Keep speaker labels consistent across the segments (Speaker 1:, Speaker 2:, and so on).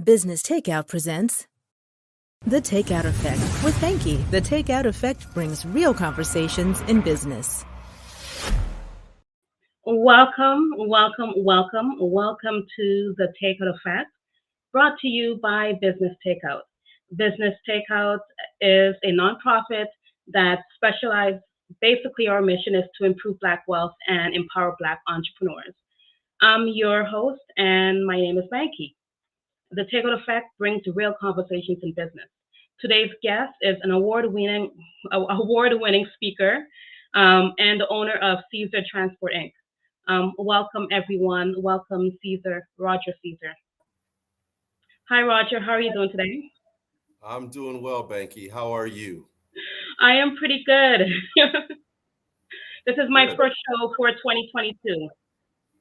Speaker 1: Business Takeout presents The Takeout Effect with Banki. The Takeout Effect brings real conversations in business.
Speaker 2: Welcome to The Takeout Effect, brought to you by Business Takeout. Business Takeout is a nonprofit that specializes, basically our mission is to improve Black wealth and empower Black entrepreneurs. I'm your host and my name is Banki. The Takeout Effect brings real conversations in business. Today's guest is an award-winning speaker and the owner of Sheares Transport Inc. Welcome everyone. Welcome Roger Sheares. Hi Roger, how are you doing today?
Speaker 3: I'm doing well, Banki. How are you?
Speaker 2: I am pretty good. This is my first show for 2022.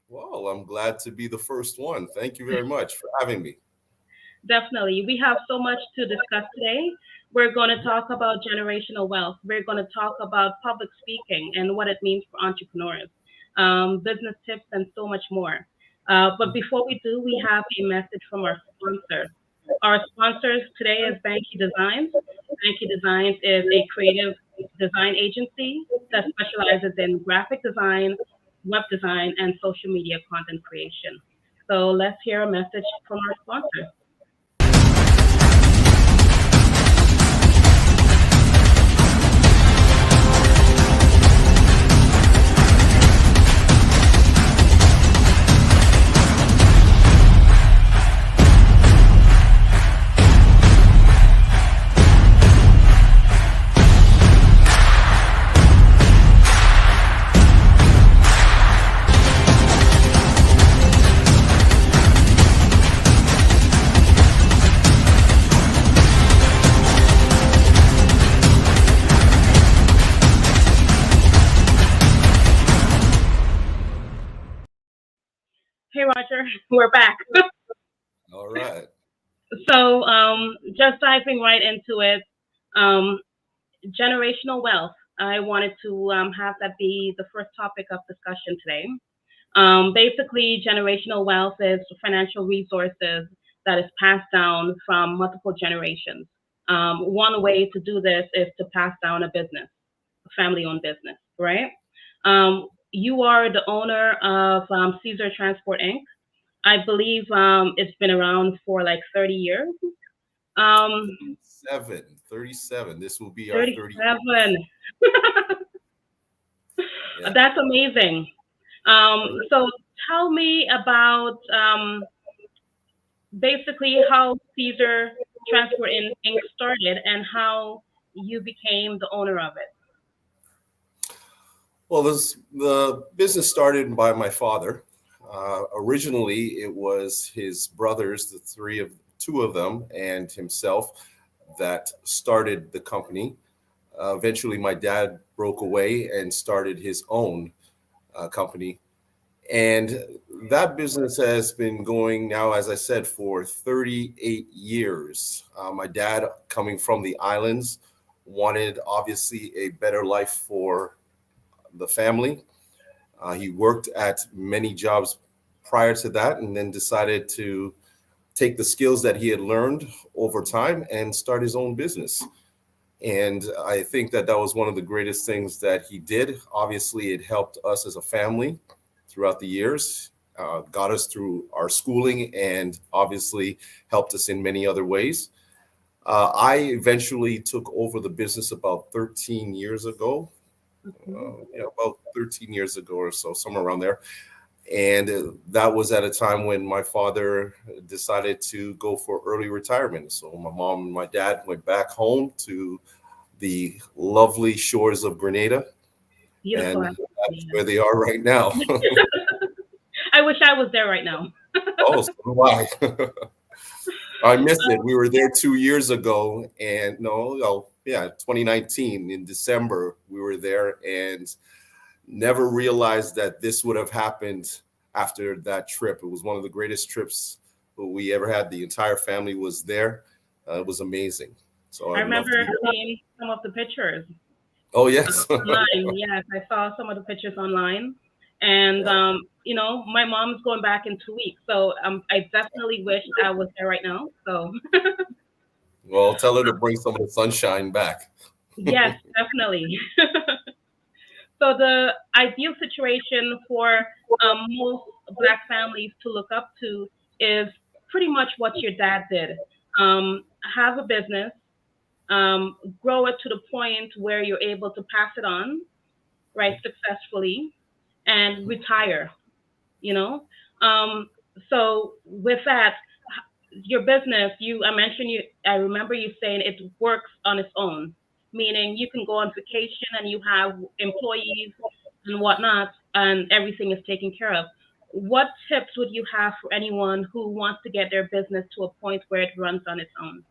Speaker 3: Well, I'm glad to be the first one. Thank you very much for having me.
Speaker 2: Definitely. We have so much to discuss today. We're going to talk about generational wealth. We're going to talk about public speaking and what it means for entrepreneurs, business tips, and so much more. But before we do, we have a message from our sponsor. Our sponsors today is Banki Designs. Banki Designs is a creative design agency that specializes in graphic design, web design, and social media content creation. So let's hear a message from our sponsor. Hey, Roger, we're back.
Speaker 3: All right.
Speaker 2: So just diving right into it, generational wealth. I wanted to have that be the first topic of discussion today. Basically, generational wealth is financial resources that is passed down from multiple generations. One way to do this is to pass down a business, a family-owned business, right? You are the owner of Sheares Transport Inc. I believe it's been around for like 30 years.
Speaker 3: 37. This will be
Speaker 2: 37.
Speaker 3: our 30. Yeah.
Speaker 2: That's amazing. So tell me about basically how Sheares Transport Inc. started and how you became the owner of it.
Speaker 3: Well, the business started by my father. Originally, it was his brothers, two of them, and himself that started the company. Eventually, my dad broke away and started his own company. And that business has been going now, as I said, for 38 years. My dad, coming from the islands, wanted obviously a better life for the family. He worked at many jobs prior to that and then decided to take the skills that he had learned over time and start his own business. And I think that was one of the greatest things that he did. Obviously, it helped us as a family throughout the years, got us through our schooling, and obviously helped us in many other ways. I eventually took over the business about 13 years ago. About 13 years ago or so, somewhere around there. And that was at a time when my father decided to go for early retirement. So my mom and my dad went back home to the lovely shores of Grenada.
Speaker 2: Beautiful.
Speaker 3: And that's where they are right now.
Speaker 2: I wish I was there right now.
Speaker 3: Oh, so do I. I missed it. We were there 2 years ago, and 2019 in December, we were there and never realized that this would have happened after that trip. It was one of the greatest trips we ever had. The entire family was there. It was amazing. So
Speaker 2: I remember seeing some of the pictures.
Speaker 3: Oh, yes.
Speaker 2: Online. Yes, I saw some of the pictures online. And,
Speaker 3: Yeah.
Speaker 2: my mom's going back in 2 weeks. So I definitely wish I was there right now. So,
Speaker 3: Well, tell her to bring some of the sunshine back.
Speaker 2: yes, definitely. So the ideal situation for most Black families to look up to is pretty much what your dad did. Have a business, grow it to the point where you're able to pass it on, right, successfully, and retire, you know? Um, so with that, your business, I remember you saying it works on its own, meaning you can go on vacation and you have employees and whatnot, and everything is taken care of. What tips would you have for anyone who wants to get their business to a point where it runs on its own?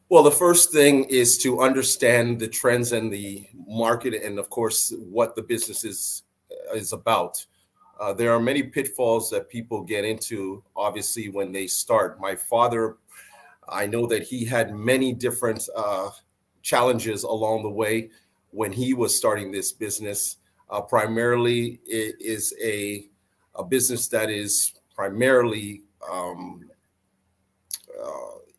Speaker 3: Well, the first thing is to understand the trends and the market, and of course, what the business is about. There are many pitfalls that people get into, obviously, when they start. My father, I know that he had many different challenges along the way when he was starting this business. Primarily, it is a business that is primarily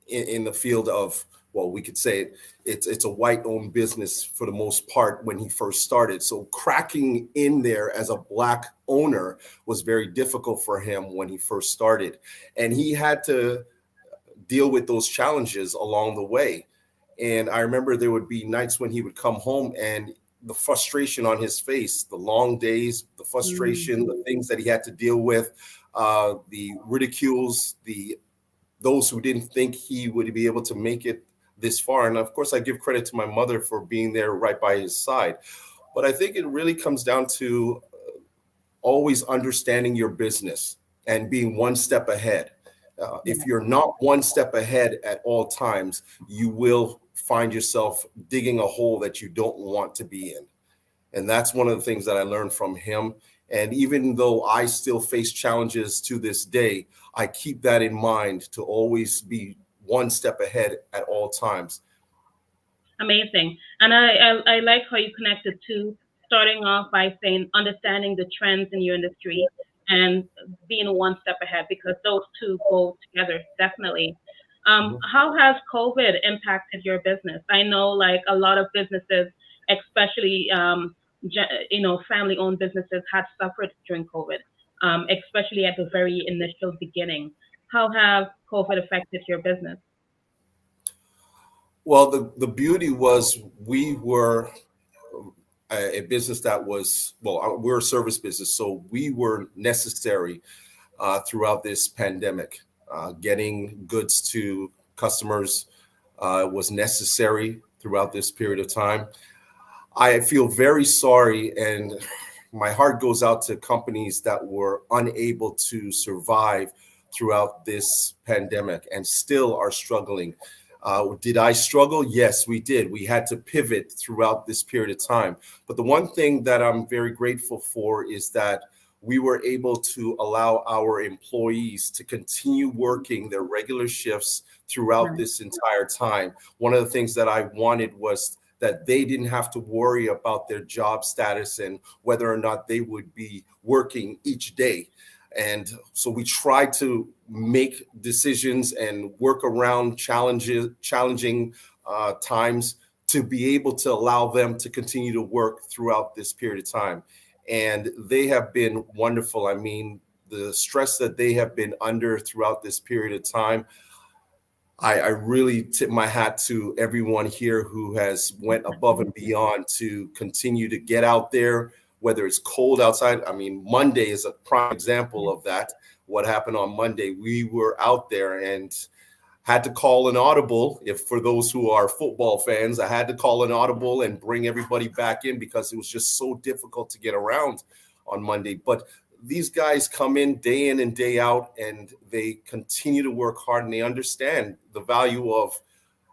Speaker 3: in the field of, well, we could say it's a white owned business for the most part when he first started. So cracking in there as a Black owner was very difficult for him when he first started, and he had to deal with those challenges along the way. And I remember there would be nights when he would come home and the frustration on his face, the long days, the
Speaker 2: Mm,
Speaker 3: frustration, the things that he had to deal with, the ridicules, the those who didn't think he would be able to make it this far. And of course, I give credit to my mother for being there right by his side. But I think it really comes down to always understanding your business and being one step ahead. If
Speaker 2: yeah,
Speaker 3: you're not one step ahead at all times, you will find yourself digging a hole that you don't want to be in. And that's one of the things that I learned from him. And even though I still face challenges to this day, I keep that in mind to always be one step ahead at all times.
Speaker 2: amazing. And I like how you connected to starting off by saying understanding the trends in your industry and being one step ahead, because those two go together, definitely.
Speaker 3: Mhm.
Speaker 2: How has COVID impacted your business? I know like a lot of businesses, especially family-owned businesses, had suffered during COVID, especially at the very initial beginning. How have COVID affected your business?
Speaker 3: Well, the beauty was we were a business that was, well, we're a service business, so we were necessary throughout this pandemic. Getting goods to customers was necessary throughout this period of time. I feel very sorry, and my heart goes out to companies that were unable to survive throughout this pandemic and still are struggling. Did I struggle? Yes, we did. We had to pivot throughout this period of time. But the one thing that I'm very grateful for is that we were able to allow our employees to continue working their regular shifts throughout
Speaker 2: Right.
Speaker 3: this entire time. One of the things that I wanted was that they didn't have to worry about their job status and whether or not they would be working each day. And so we try to make decisions and work around challenging times to be able to allow them to continue to work throughout this period of time. And they have been wonderful. I mean, the stress that they have been under throughout this period of time, I really tip my hat to everyone here who has went above and beyond to continue to get out there, whether it's cold outside. I mean, Monday is a prime example of that. What happened on Monday, we were out there and had to call an audible. If for those who are football fans, I had to call an audible and bring everybody back in because it was just so difficult to get around on Monday. But these guys come in and day out, and they continue to work hard, and they understand the value of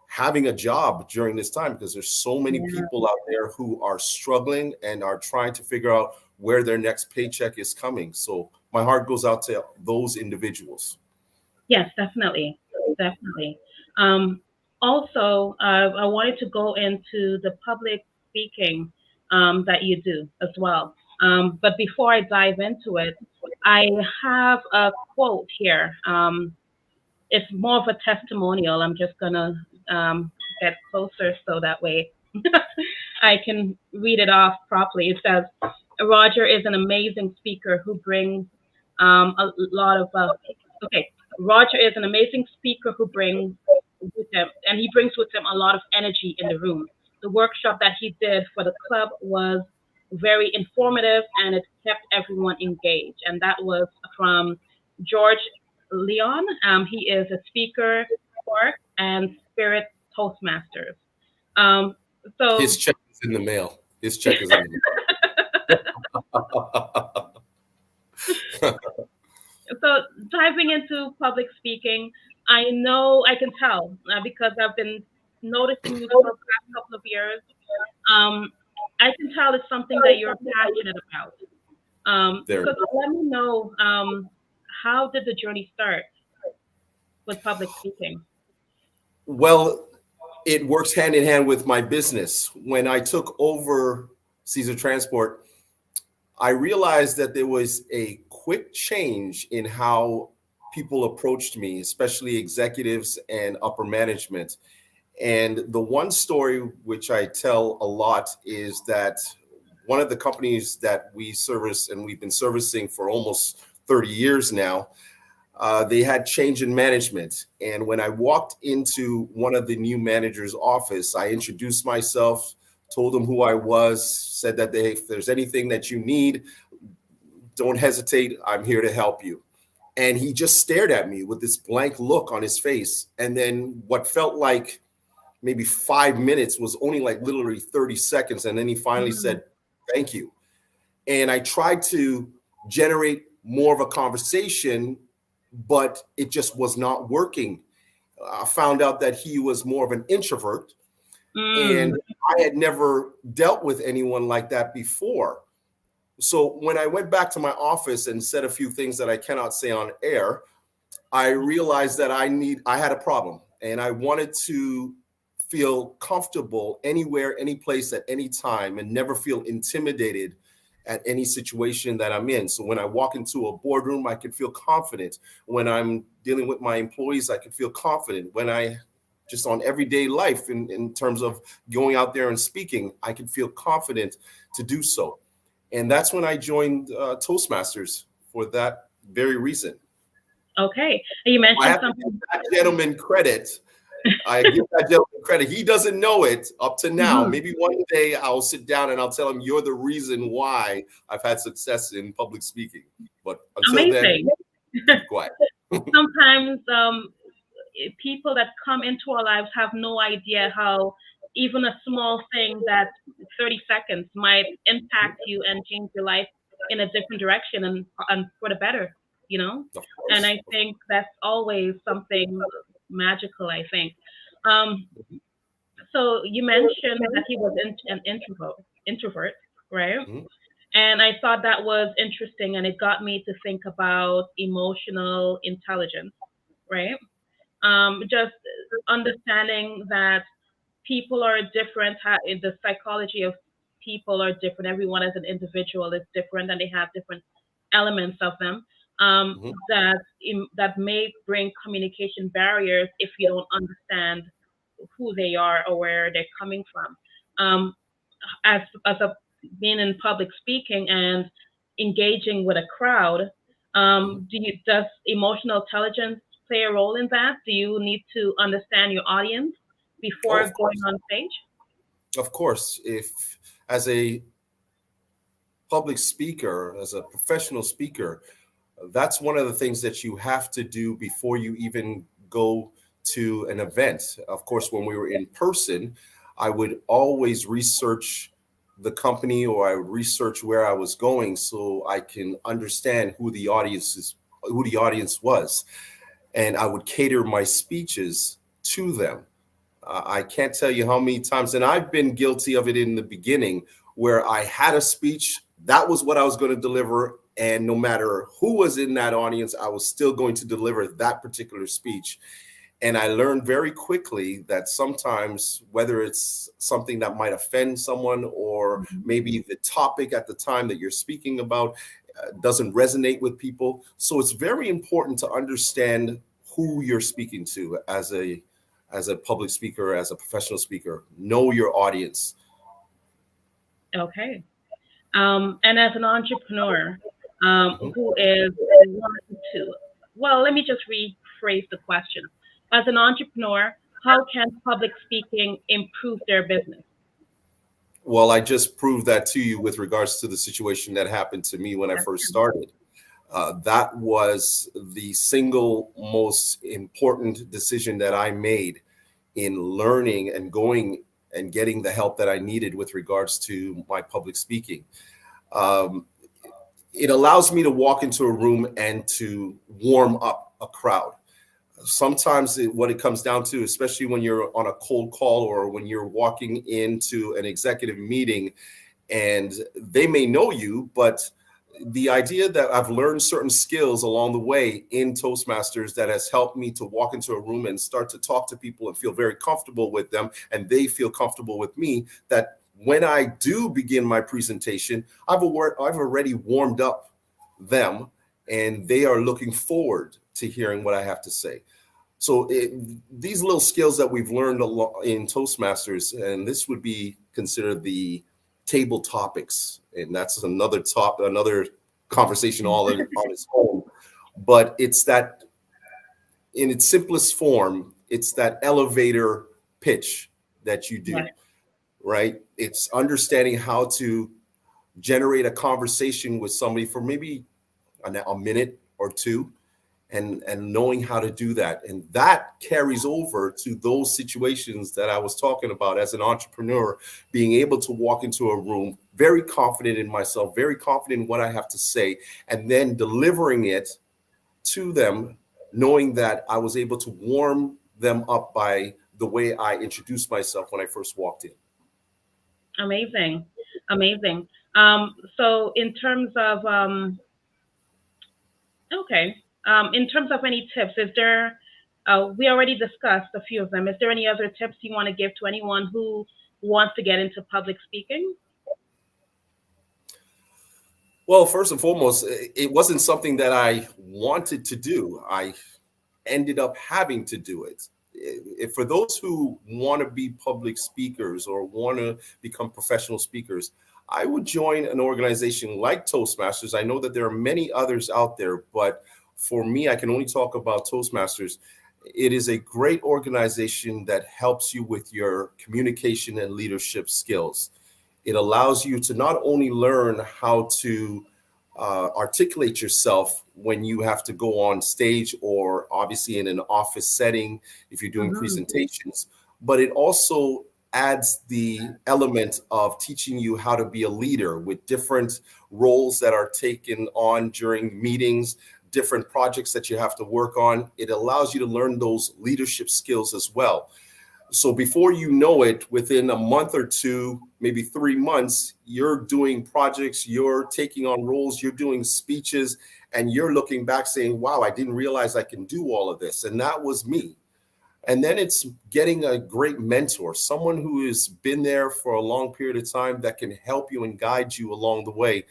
Speaker 3: having a job during this time because there's so many
Speaker 2: Yeah.
Speaker 3: people out there who are struggling and are trying to figure out where their next paycheck is coming. So my heart goes out to those individuals.
Speaker 2: Yes, definitely. Definitely. Um, Also, I wanted to go into the public speaking that you do as well. But before I dive into it, I have a quote here. It's more of a testimonial. I'm just gonna get closer so that way I can read it off properly. It says, "Roger is an amazing speaker who brings a lot of okay. Roger is an amazing speaker who brings with him, and he brings with him a lot of energy in the room. The workshop that he did for the club was very informative, and it kept everyone engaged." And that was from George Leon. He is a speaker for and Spirit Toastmasters. Um,
Speaker 3: His
Speaker 2: so
Speaker 3: check is in the mail. His check is in the mail.
Speaker 2: so diving into public speaking, I know I can tell because I've been noticing you for the past couple of years. Um, I can tell it's something that you're passionate about.
Speaker 3: There.
Speaker 2: So let me know, how did the journey start with public speaking?
Speaker 3: Well, it works hand in hand with my business. When I took over Caesar Transport, I realized that there was a quick change in how people approached me, especially executives and upper management. And the one story which I tell a lot is that one of the companies that we service and we've been servicing for almost 30 years now, they had change in management. And when I walked into one of the new manager's office, I introduced myself, told them who I was, said that if there's anything that you need, don't hesitate. I'm here to help you. And he just stared at me with this blank look on his face. And then what felt like maybe 5 minutes was only like literally 30 seconds. And then he finally said, "Thank you." And I tried to generate more of a conversation, but it just was not working. I found out that he was more of an introvert, and I had never dealt with anyone like that before. So when I went back to my office and said a few things that I cannot say on air, I realized that I had a problem, and I wanted to feel comfortable anywhere, any place, at any time, and never feel intimidated at any situation that I'm in. So when I walk into a boardroom, I can feel confident. When I'm dealing with my employees, I can feel confident. When I just on everyday life in terms of going out there and speaking, I can feel confident to do so. And that's when I joined Toastmasters for that very reason.
Speaker 2: Okay. You
Speaker 3: I
Speaker 2: mentioned
Speaker 3: have to
Speaker 2: something.
Speaker 3: give that gentleman credit. I give that gentleman credit. He doesn't know it up to now. Maybe one day I'll sit down and I'll tell him, "You're the reason why I've had success in public speaking." But until
Speaker 2: Amazing.
Speaker 3: then, quiet.
Speaker 2: Sometimes people that come into our lives have no idea how even a small thing that 30 seconds might impact you and change your life in a different direction and for the better, you know?
Speaker 3: Of
Speaker 2: And
Speaker 3: course.
Speaker 2: I think that's always something magical, I think. Um, so you mentioned that he was an introvert, right?
Speaker 3: Mhm.
Speaker 2: And I thought that was interesting, and it got me to think about emotional intelligence, right? Just understanding that people are different, the psychology of people are different. Everyone as an individual is different, and they have different elements of them
Speaker 3: Mhm.
Speaker 2: that may bring communication barriers if you don't understand who they are or where they're coming from. Um, as a being in public speaking and engaging with a crowd,
Speaker 3: Mhm.
Speaker 2: does emotional intelligence play a role in that? Do you need to understand your audience
Speaker 3: Oh,
Speaker 2: before
Speaker 3: of
Speaker 2: going
Speaker 3: course.
Speaker 2: on stage?
Speaker 3: Of course. If as a public speaker, as a professional speaker, that's one of the things that you have to do before you even go to an event. Of course, when we were in person, I would always research the company, or I would research where I was going so I can understand who the audience was, and I would cater my speeches to them. I can't tell you how many times, and I've been guilty of it in the beginning, where I had a speech, that was what I was going to deliver. And no matter who was in that audience, I was still going to deliver that particular speech. And I learned very quickly that sometimes, whether it's something that might offend someone or maybe the topic at the time that you're speaking about doesn't resonate with people. So it's very important to understand who you're speaking to as a public speaker, as a professional speaker. Know your audience.
Speaker 2: Okay. And as an entrepreneur who is wanting to, well, let me just rephrase the question. As an entrepreneur, how can public speaking improve their business?
Speaker 3: Well, I just proved that to you with regards to the situation that happened to me when I first started. That was the single most important decision that I made in learning and going and getting the help that I needed with regards to my public speaking. It allows me to walk into a room and to warm up a crowd. Sometimes what it comes down to, especially when you're on a cold call or when you're walking into an executive meeting and they may know you, but the idea that I've learned certain skills along the way in Toastmasters that has helped me to walk into a room and start to talk to people and feel very comfortable with them, and they feel comfortable with me, that when I do begin my presentation, I've already warmed up them and they are looking forward to hearing what I have to say. So these little skills that we've learned in Toastmasters, and this would be considered the table topics, and that's another conversation all on its own. But it's that, in its simplest form, it's that elevator pitch that you do, right? It's understanding how to generate a conversation with somebody for maybe a minute or two, and knowing how to do that. And that carries over to those situations that I was talking about as an entrepreneur, being able to walk into a room very confident in myself, very confident in what I have to say, and then delivering it to them, knowing that I was able to warm them up by the way I introduced myself when I first walked in.
Speaker 2: Amazing. Amazing. So in terms of, in terms of any tips, is there, we already discussed a few of them. Is there any other tips you want to give to anyone who wants to get into public speaking?
Speaker 3: Well, first and foremost, it wasn't something that I wanted to do. I ended up having to do it. For those who want to be public speakers or want to become professional speakers, I would join an organization like Toastmasters. I know that there are many others out there, but for me, I can only talk about Toastmasters. It is a great organization that helps you with your communication and leadership skills. It allows you to not only learn how to articulate yourself when you have to go on stage or obviously in an office setting if you're doing presentations, but it also adds the element of teaching you how to be a leader with different roles that are taken on during meetings, different projects that you have to work on. It allows you to learn those leadership skills as well. So before you know it, within a month or two, maybe 3 months, you're doing projects, you're taking on roles, you're doing speeches, and you're looking back saying, wow, I didn't realize I can do all of this. And that was me. And then it's getting a great mentor, someone who has been there for a long period of time that can help you and guide you along the way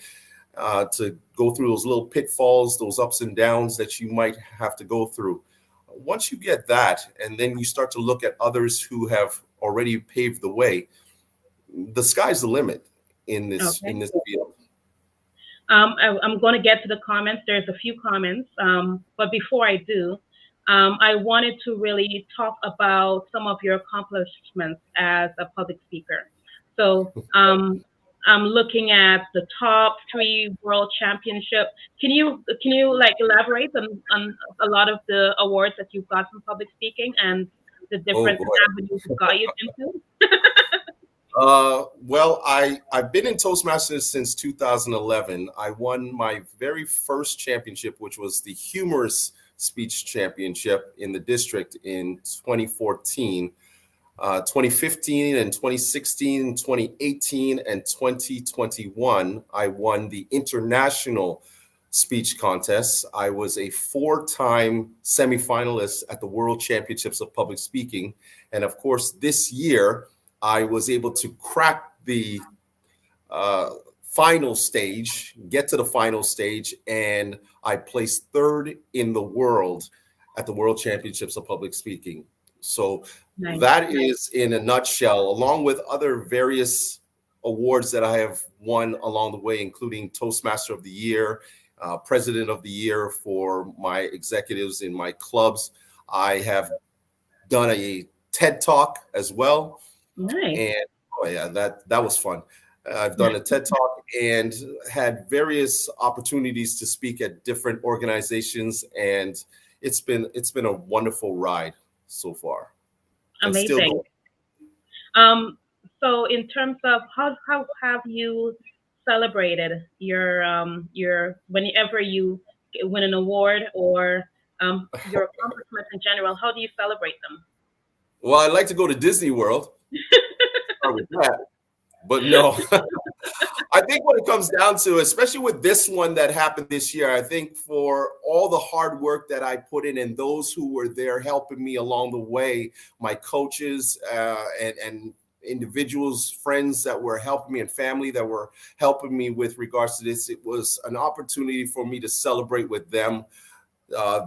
Speaker 3: to go through those little pitfalls, those ups and downs that you might have to go through. Once you get that, and then you start to look at others who have already paved the way, the sky's the limit in this field.
Speaker 2: I'm going to get to the comments. There's a few comments, but before I do, I wanted to really talk about some of your accomplishments as a public speaker. So I'm looking at the top 3 world championship. Can you like elaborate on a lot of the awards that you've got from public speaking and the different avenues it got you into?
Speaker 3: Well, I've been in Toastmasters since 2011. I won my very first championship, which was the humorous speech championship in the district in 2014. 2015 and 2016, 2018, and 2021, I won the international speech contests. I was a 4-time semifinalist at the World Championships of Public Speaking. And of course, this year, I was able to crack the final stage, get to the final stage, and I placed 3rd in the world at the World Championships of Public Speaking. So
Speaker 2: Nice.
Speaker 3: that is in a nutshell, along with other various awards that I have won along the way, including Toastmaster of the Year, President of the Year for my executives in my clubs. I have done a TED Talk as well.
Speaker 2: Nice.
Speaker 3: And oh yeah, that was fun. I've done a TED Talk and had various opportunities to speak at different organizations, and it's been a wonderful ride so far. And still
Speaker 2: Amazing.
Speaker 3: going.
Speaker 2: So in terms of how have you celebrated your whenever you win an award or your accomplishments in general, how do you celebrate them?
Speaker 3: Well, I'd like to go to Disney World. Start with that. But no, I think what it comes down to, especially with this one that happened this year, I think for all the hard work that I put in and those who were there helping me along the way, my coaches and individuals, friends that were helping me and family that were helping me with regards to this, it was an opportunity for me to celebrate with them.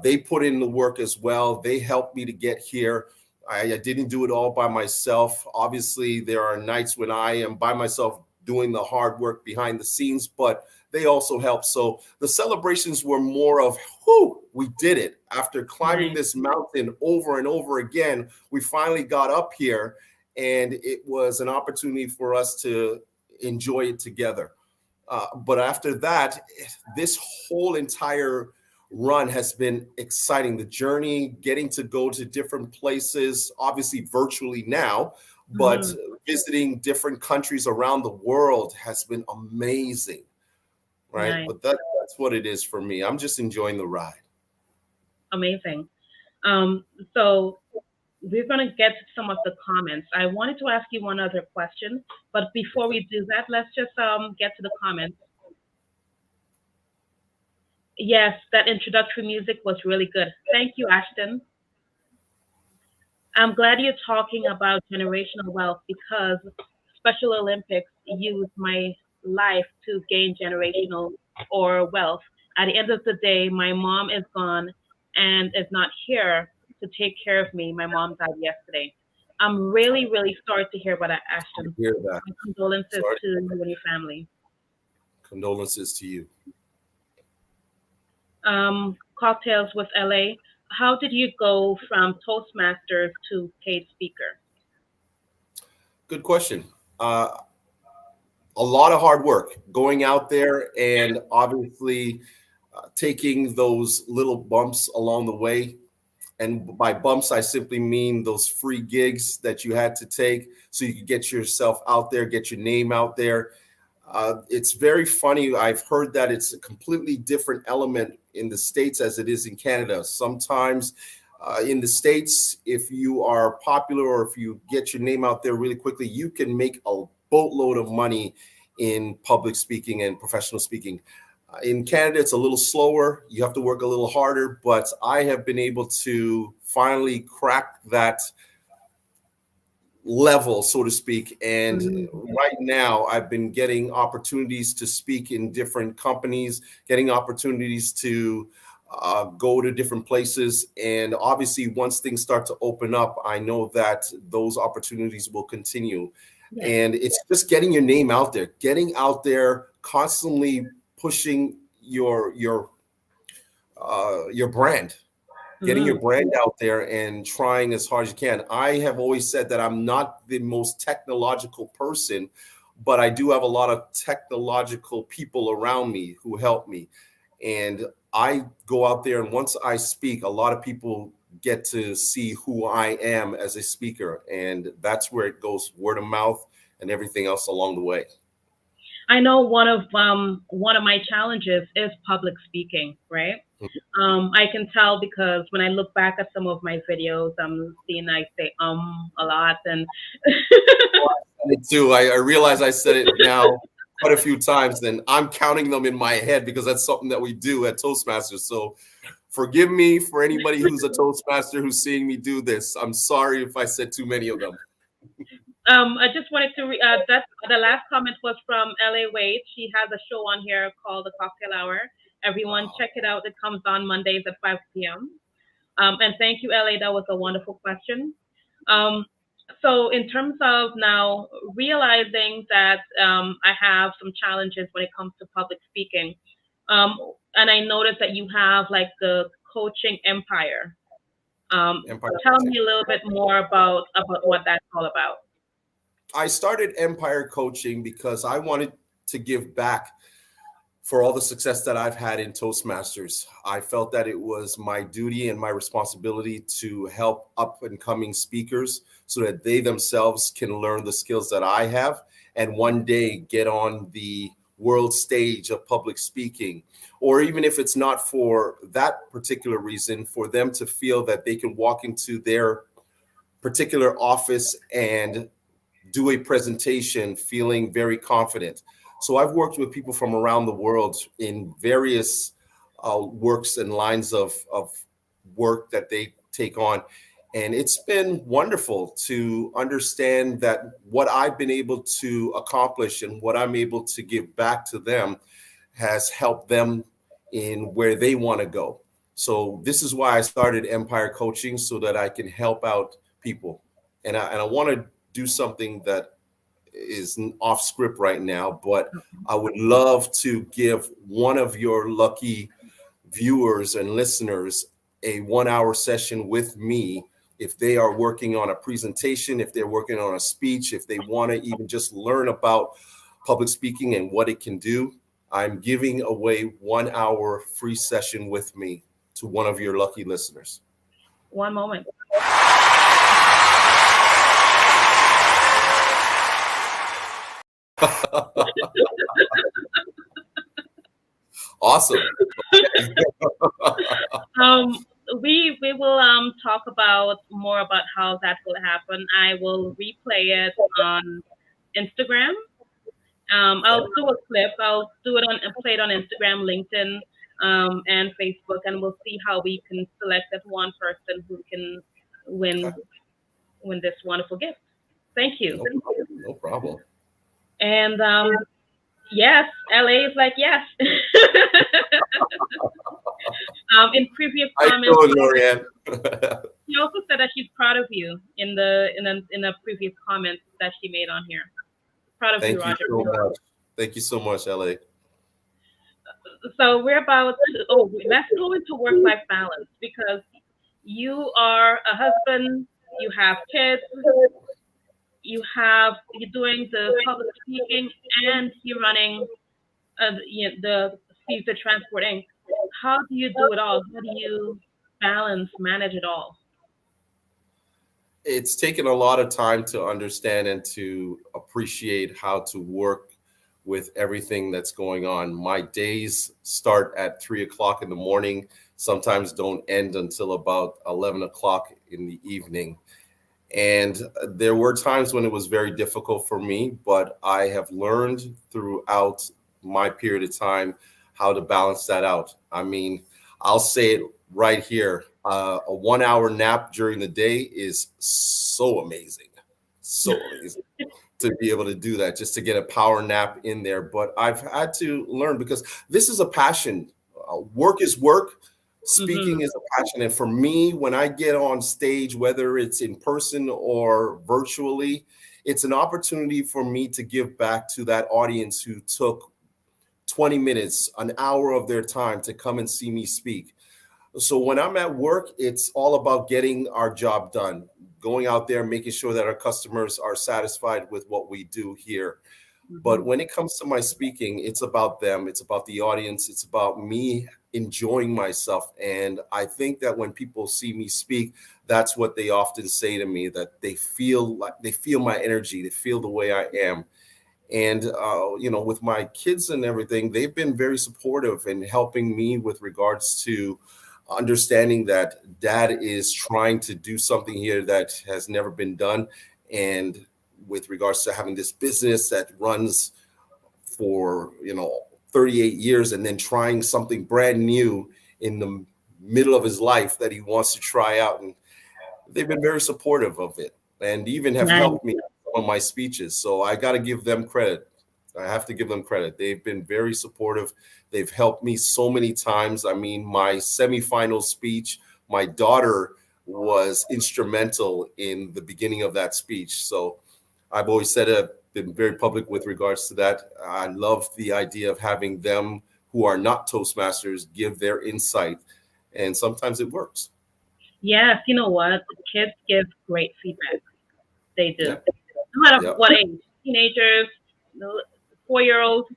Speaker 3: They put in the work as well. They helped me to get here. I didn't do it all by myself. Obviously, there are nights when I am by myself doing the hard work behind the scenes, but they also help. So the celebrations were more of, whoo, we did it. After climbing this mountain over and over again, we finally got up here, and it was an opportunity for us to enjoy it together. But after that, this whole entire run has been exciting. The journey, getting to go to different places, obviously virtually now, but visiting different countries around the world has been amazing, right?
Speaker 2: Nice.
Speaker 3: But that's what it is for me. I'm just enjoying the ride.
Speaker 2: Amazing. So we're going to get to some of the comments. I wanted to ask you one other question, but before we do that, let's just get to the comments. Yes, that introductory music was really good. Thank you, Ashton. I'm glad you're talking about generational wealth because Special Olympics used my life to gain generational or wealth. At the end of the day, my mom is gone and is not here to take care of me. My mom died yesterday. I'm really, really sorry to hear about that, Ashton.
Speaker 3: Hear that.
Speaker 2: My condolences to you and your family.
Speaker 3: Condolences to you.
Speaker 2: Cocktails with LA. How did you go from Toastmasters to paid speaker?
Speaker 3: Good question. A lot of hard work going out there and obviously taking those little bumps along the way. And by bumps, I simply mean those free gigs that you had to take so you could get yourself out there, get your name out there. It's very funny. I've heard that it's a completely different element in the States as it is in Canada. Sometimes in the States, if you are popular or if you get your name out there really quickly, you can make a boatload of money in public speaking and professional speaking. In Canada, it's a little slower. You have to work a little harder, but I have been able to finally crack that level, so to speak. And right now I've been getting opportunities to speak in different companies, getting opportunities to go to different places. And obviously once things start to open up, I know that those opportunities will continue. Yeah. And it's just getting your name out there, constantly pushing your brand. Getting your brand out there and trying as hard as you can. I have always said that I'm not the most technological person, but I do have a lot of technological people around me who help me. And I go out there, and once I speak, a lot of people get to see who I am as a speaker. And that's where it goes, word of mouth and everything else along the way.
Speaker 2: I know one of my challenges is public speaking, right? I can tell because when I look back at some of my videos, I'm seeing I say a lot, and
Speaker 3: I too. I realize I said it now quite a few times, and I'm counting them in my head because that's something that we do at Toastmasters. So forgive me for anybody who's a Toastmaster who's seeing me do this. I'm sorry if I said too many of them.
Speaker 2: I just wanted to, that the last comment was from LA Wade. She has a show on here called The Cocktail Hour. Everyone check it out. It comes on Mondays at 5 p.m. And thank you, LA. That was a wonderful question. So in terms of now realizing that I have some challenges when it comes to public speaking, and I noticed that you have like the coaching empire. Tell me a little bit more about what that's all about.
Speaker 3: I started Empire Coaching because I wanted to give back for all the success that I've had in Toastmasters. I felt that it was my duty and my responsibility to help up and coming speakers so that they themselves can learn the skills that I have and one day get on the world stage of public speaking. Or even if it's not for that particular reason, for them to feel that they can walk into their particular office and do a presentation feeling very confident. So I've worked with people from around the world in various works and lines of work that they take on. And it's been wonderful to understand that what I've been able to accomplish and what I'm able to give back to them has helped them in where they want to go. So this is why I started Empire Coaching, so that I can help out people. And I want to do something that is off script right now, but I would love to give one of your lucky viewers and listeners a 1-hour session with me. If they are working on a presentation, if they're working on a speech, if they want to even just learn about public speaking and what it can do, I'm giving away 1-hour free session with me to one of your lucky listeners.
Speaker 2: One moment.
Speaker 3: Awesome.
Speaker 2: We will talk about more about how that will happen. I will replay it on Instagram. I'll do a clip. I'll do it play it on Instagram, LinkedIn, and Facebook, and we'll see how we can select that one person who can win this wonderful gift. Thank you.
Speaker 3: No problem.
Speaker 2: And yes, LA is like yes. In previous comments, she also said that she's proud of you in a previous comment that she made on here. Proud of you, Roger.
Speaker 3: Thank you so much. Thank you so much, LA.
Speaker 2: So we're about let's go into work-life balance, because you are a husband, you have kids, you're doing the public speaking, and you're running the Caesar Transport Inc. How do you do it all? How do you manage it all?
Speaker 3: It's taken a lot of time to understand and to appreciate how to work with everything that's going on. My days start at 3 o'clock in the morning, sometimes don't end until about 11 o'clock in the evening. And there were times when it was very difficult for me, but I have learned throughout my period of time how to balance that out. I mean, I'll say it right here. A 1-hour nap during the day is so amazing to be able to do that, just to get a power nap in there. But I've had to learn, because this is a passion. Work is work. Speaking is a passion. And for me, when I get on stage, whether it's in person or virtually, it's an opportunity for me to give back to that audience who took 20 minutes, an hour of their time to come and see me speak. So when I'm at work, it's all about getting our job done, going out there, making sure that our customers are satisfied with what we do here. But when it comes to my speaking, it's about them. It's about the audience. It's about me enjoying myself. And I think that when people see me speak, that's what they often say to me, that they feel my energy. They feel the way I am. And, with my kids and everything, they've been very supportive in helping me with regards to understanding that dad is trying to do something here that has never been done. And with regards to having this business that runs for 38 years and then trying something brand new in the middle of his life that he wants to try out. And they've been very supportive of it and even have
Speaker 2: Nice.
Speaker 3: helped me on my speeches. So I got to give them credit. I have to give them credit. They've been very supportive. They've helped me so many times. I mean, my semifinal speech, my daughter was instrumental in the beginning of that speech. So I've always said I've been very public with regards to that. I love the idea of having them who are not Toastmasters give their insight, and sometimes it works.
Speaker 2: Yes, you know what? Kids give great feedback. They do.
Speaker 3: Yeah.
Speaker 2: No matter
Speaker 3: Yeah.
Speaker 2: what age, teenagers, 4-year-olds.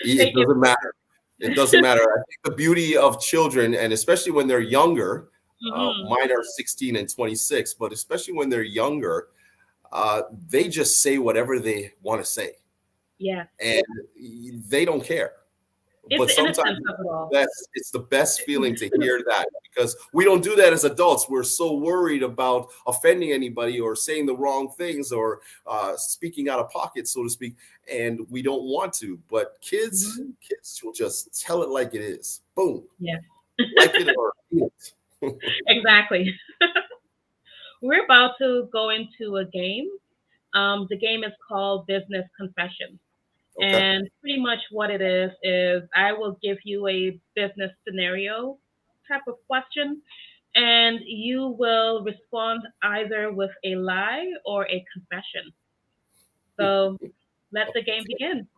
Speaker 3: It doesn't matter. It doesn't matter. I think the beauty of children, and especially when they're younger, mine are 16 and 26, but especially when they're younger, they just say whatever they want to say.
Speaker 2: Yeah.
Speaker 3: And they don't care.
Speaker 2: It's
Speaker 3: But
Speaker 2: the
Speaker 3: sometimes
Speaker 2: innocence of it all.
Speaker 3: it's the best feeling to hear that, because we don't do that as adults. We're so worried about offending anybody or saying the wrong things or speaking out of pocket, so to speak, and we don't want to. But kids will just tell it like it is. Boom.
Speaker 2: Yeah.
Speaker 3: Like it or hate it.
Speaker 2: Exactly. We're about to go into a game. The game is called Business Confession.
Speaker 3: Okay.
Speaker 2: And pretty much what it is I will give you a business scenario type of question, and you will respond either with a lie or a confession. So let the game begin.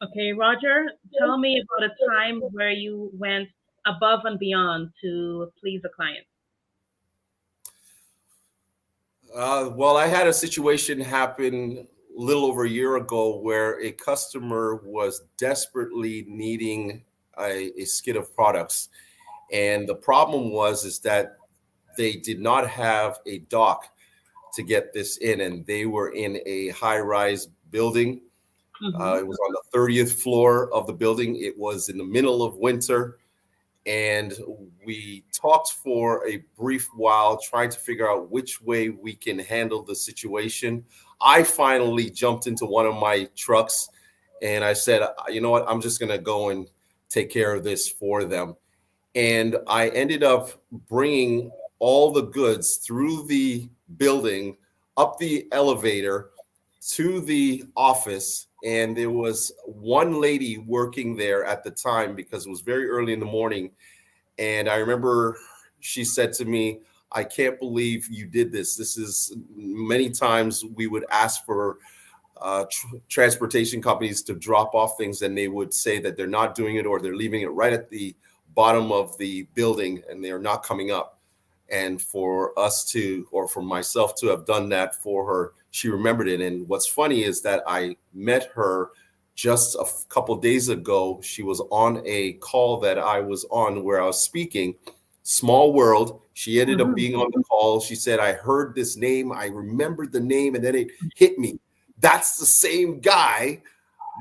Speaker 2: Okay, Roger, tell me about a time where you went above and beyond to please a client.
Speaker 3: Well, I had a situation happen a little over a year ago where a customer was desperately needing a skid of products. And the problem is that they did not have a dock to get this in, and they were in a high-rise building. It was on the 30th floor of the building. It was in the middle of winter. And we talked for a brief while trying to figure out which way we can handle the situation. I finally jumped into one of my trucks and I said, you know what, I'm just going to go and take care of this for them. And I ended up bringing all the goods through the building, up the elevator to the office. And there was one lady working there at the time because it was very early in the morning. And I remember she said to me, I can't believe you did this. This is many times we would ask for transportation companies to drop off things and they would say that they're not doing it or they're leaving it right at the bottom of the building and they're not coming up. And for us to, or for myself to have done that for her, she remembered it. And what's funny is that I met her just a couple days ago. She was on a call that I was on where I was speaking. Small world. She ended up being on the call. She said, I heard this name. I remembered the name and then it hit me. That's the same guy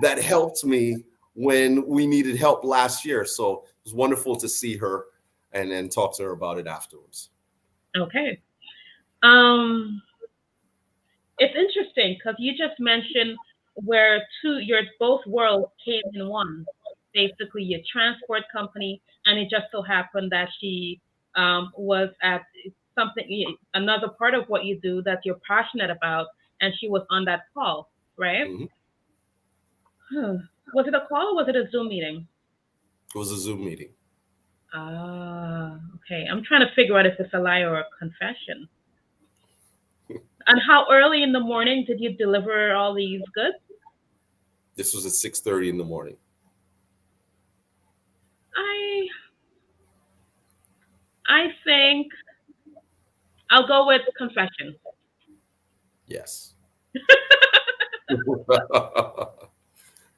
Speaker 3: that helped me when we needed help last year. So it was wonderful to see her and then talk to her about it afterwards.
Speaker 2: Okay. It's interesting because you just mentioned where your both worlds came in one. Basically, your transport company, and it just so happened that she was at another part of what you do that you're passionate about, and she was on that call, right? Was it a call or was it a Zoom meeting?
Speaker 3: It was a Zoom meeting.
Speaker 2: Okay. I'm trying to figure out if it's a lie or a confession. And how early in the morning did you deliver all these goods?
Speaker 3: This was at 6:30 in the morning.
Speaker 2: I think I'll go with confession.
Speaker 3: Yes.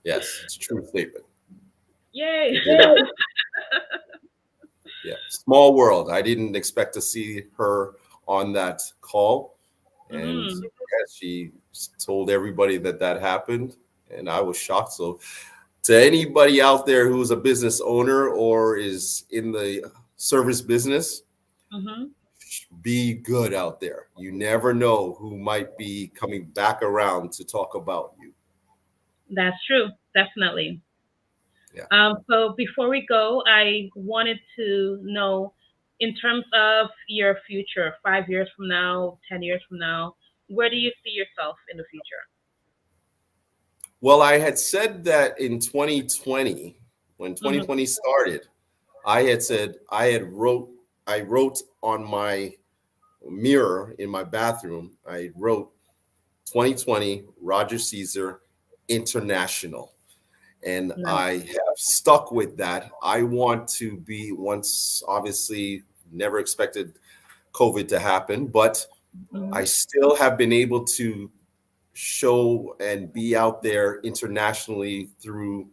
Speaker 3: Yes, it's a true statement.
Speaker 2: Yay.
Speaker 3: Yeah, small world. I didn't expect to see her on that call. And she told everybody that happened. And I was shocked. So To anybody out there who's a business owner or is in the service business, be good out there. You never know who might be coming back around to talk about you.
Speaker 2: That's true. Definitely.
Speaker 3: Yeah.
Speaker 2: So before we go, I wanted to know, in terms of your future, 5 years from now, 10 years from now, where do you see yourself in the future?
Speaker 3: Well, I had said that in 2020, when 2020 started, I had said I wrote on my mirror in my bathroom, I wrote 2020 Roger Caesar International. And
Speaker 2: Nice.
Speaker 3: I have stuck with that. I want to be, once obviously never expected COVID to happen, but I still have been able to show and be out there internationally through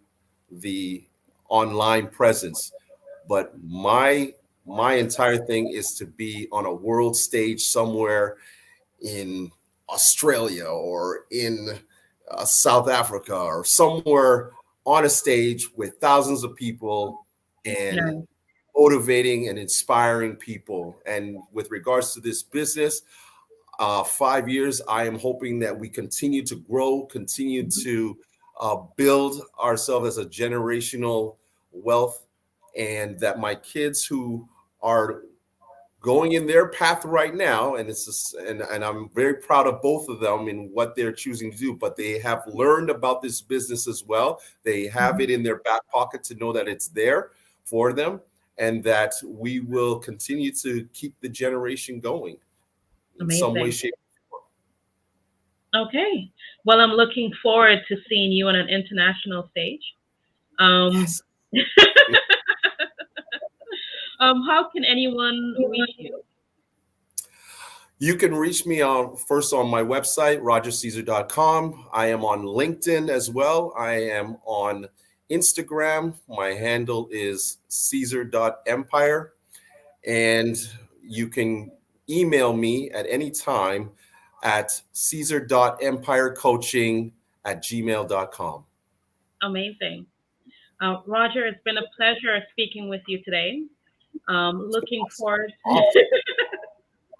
Speaker 3: the online presence. But my entire thing is to be on a world stage somewhere in Australia or in South Africa or somewhere on a stage with thousands of people and
Speaker 2: Nice.
Speaker 3: motivating and inspiring people. And with regards to this business, 5 years, I am hoping that we continue to grow, continue to build ourselves as a generational wealth, and that my kids who are going in their path right now, and it's just, and I'm very proud of both of them in what they're choosing to do, but they have learned about this business as well. They have it in their back pocket to know that it's there for them, and that we will continue to keep the generation going in some way,
Speaker 2: Amazing.
Speaker 3: shape.
Speaker 2: Okay. Well, I'm looking forward to seeing you on an international stage. Um,
Speaker 3: Yes.
Speaker 2: how can anyone reach you?
Speaker 3: You can reach me first on my website, rogercaesar.com. I am on LinkedIn as well. I am on Instagram. My handle is caesar.empire. And you can email me at any time at caesar.empirecoaching@gmail.com.
Speaker 2: Amazing. Roger, it's been a pleasure speaking with you today. Looking forward.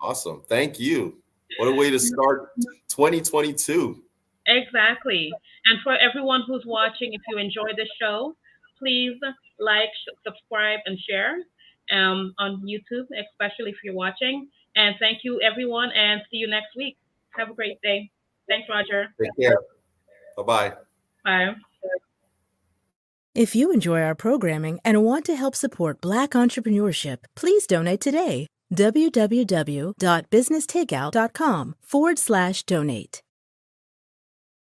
Speaker 3: Awesome. Thank you. What a way to start 2022.
Speaker 2: Exactly. And for everyone who's watching, if you enjoyed the show, please like, subscribe, and share on YouTube, especially if you're watching. And thank you, everyone, and see you next week. Have a great day. Thanks, Roger.
Speaker 3: Take care. Bye-bye.
Speaker 2: Bye.
Speaker 1: If you enjoy our programming and want to help support Black entrepreneurship, please donate today. www.businesstakeout.com/donate.